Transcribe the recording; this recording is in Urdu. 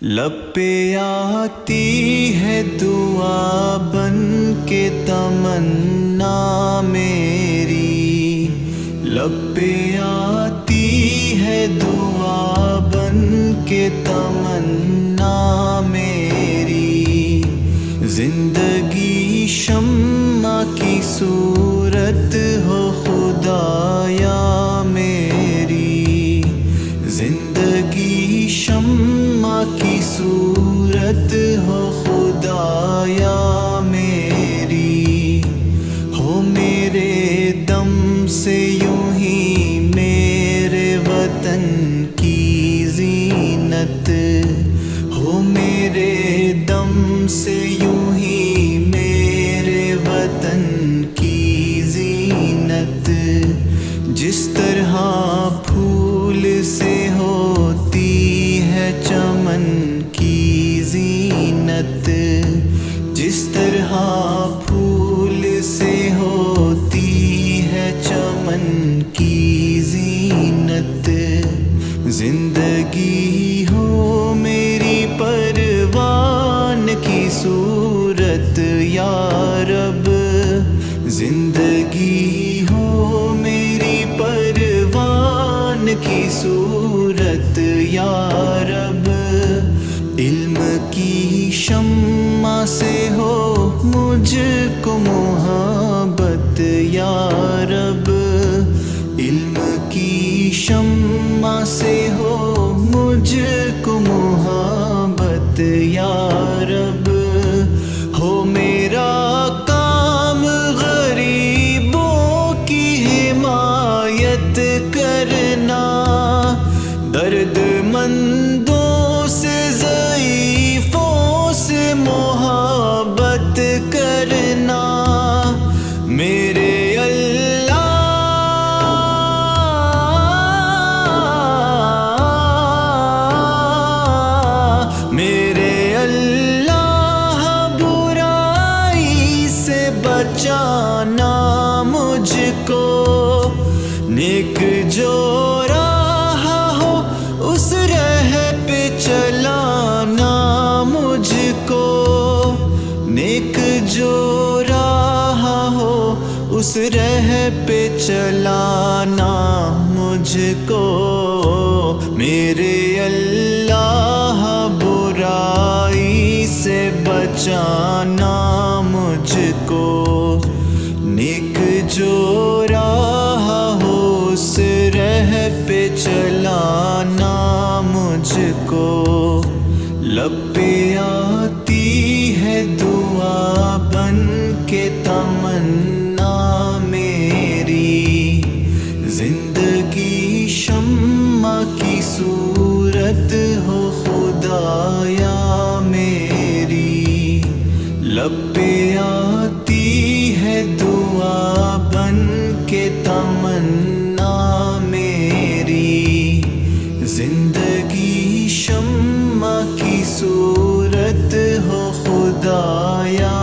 لب پہ آتی ہے دعا بن کے تمنا میری، لب پہ آتی ہے دعا بن کے تمنا میری، زندگی شمع کی صورت ہو خدایا میری، زندگی شمع کی صورت ہو خدایا میری، ہو میرے دم سے یوں ہی میرے وطن کی زینت، ہو میرے دم سے یوں ہی میرے وطن کی زینت، جس طرح پھول سے ہوتی ہے چمن کی زینت، جس طرح پھول سے ہوتی ہے چمن کی زینت، زندگی ہو میری پروان کی صورت یا رب، زندگی ہو میری پروان کی صورت یا رب، علم کی شمع سے ہو مجھ کو محبت یا رب، علم کی شمع سے ہو مجھ کو محبت یا رب، ہو میرا کام غریبوں کی حمایت کرنا، درد مندوں سے ضعیفوں سے محبت کرنا، میرے میرے اللہ برائی سے بچانا مجھ کو، نیک جو راہ ہو اس راہ پہ چلانا مجھ کو، نیک جو راہ ہو اس راہ پہ چلانا مجھ کو، میرے اللہ برائی سے بچانا مجھ کو، نیک جو راہ ہو اس راہ پہ چلانا مجھ کو، لب پہ آتی ہے دعا بن کے تمنا میری، زندگی شمع کی صورت ہو خدایا میری، لب پہ آتی ہے دعا بن کے تمنا میری، زندگی شمع کی صورت ہو خدایا